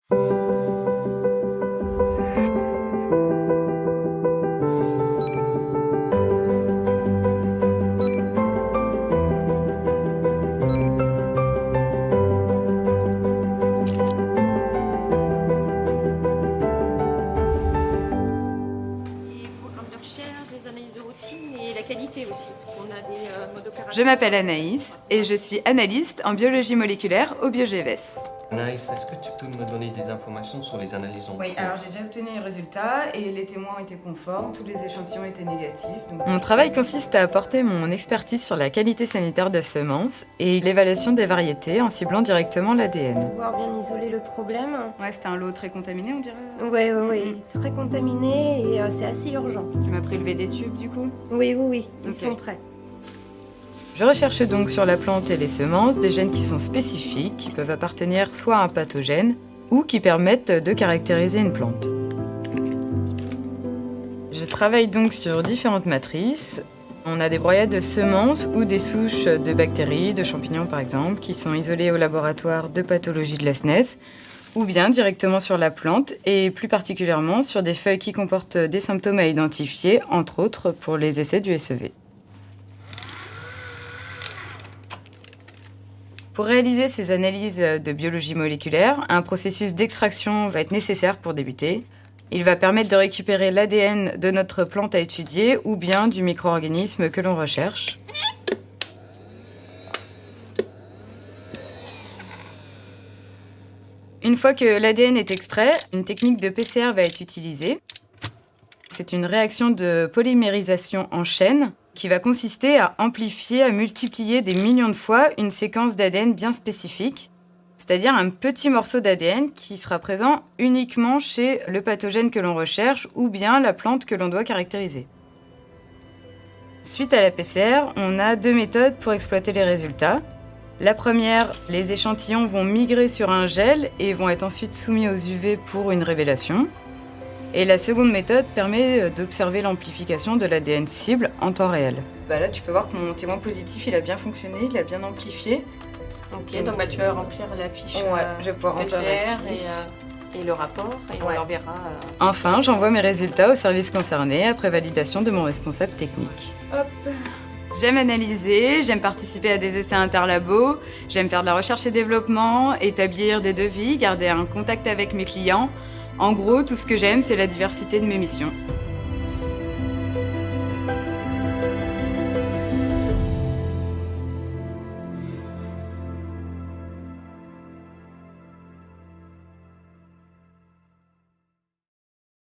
Je m'appelle Anaïs et je suis analyste en biologie moléculaire au BioGVS. Anaïs, est-ce que tu peux me donner des informations sur les analyses en cours? Oui, alors j'ai déjà obtenu les résultats et les témoins étaient conformes, tous les échantillons étaient négatifs. Mon travail consiste à apporter mon expertise sur la qualité sanitaire des semences et l'évaluation des variétés en ciblant directement l'ADN. Pouvoir bien isoler le problème. Ouais, c'était un lot très contaminé, on dirait. Oui, très contaminé et c'est assez urgent. Tu m'as prélevé des tubes du coup? Oui, ils Ok. sont prêts. Je recherche donc sur la plante et les semences des gènes qui sont spécifiques, qui peuvent appartenir soit à un pathogène, ou qui permettent de caractériser une plante. Je travaille donc sur différentes matrices. On a des broyades de semences ou des souches de bactéries, de champignons par exemple, qui sont isolées au laboratoire de pathologie de la SNES, ou bien directement sur la plante, et plus particulièrement sur des feuilles qui comportent des symptômes à identifier, entre autres pour les essais du SEV. Pour réaliser ces analyses de biologie moléculaire, un processus d'extraction va être nécessaire pour débuter. Il va permettre de récupérer l'ADN de notre plante à étudier ou bien du micro-organisme que l'on recherche. Une fois que l'ADN est extrait, une technique de PCR va être utilisée. C'est une réaction de polymérisation en chaîne qui va consister à amplifier, à multiplier des millions de fois une séquence d'ADN bien spécifique, c'est-à-dire un petit morceau d'ADN qui sera présent uniquement chez le pathogène que l'on recherche ou bien la plante que l'on doit caractériser. Suite à la PCR, on a deux méthodes pour exploiter les résultats. La première, les échantillons vont migrer sur un gel et vont être ensuite soumis aux UV pour une révélation. Et la seconde méthode permet d'observer l'amplification de l'ADN cible en temps réel. Là, tu peux voir que mon témoin positif, il a bien fonctionné, il a bien amplifié. Ok, donc tu vas remplir la fiche Je vais pouvoir remplir la PCR fiche. et le rapport, et on l'enverra. Enfin, j'envoie mes résultats au service concerné après validation de mon responsable technique. Hop. J'aime analyser, j'aime participer à des essais interlabos, j'aime faire de la recherche et développement, établir des devis, garder un contact avec mes clients. En gros, tout ce que j'aime, c'est la diversité de mes missions.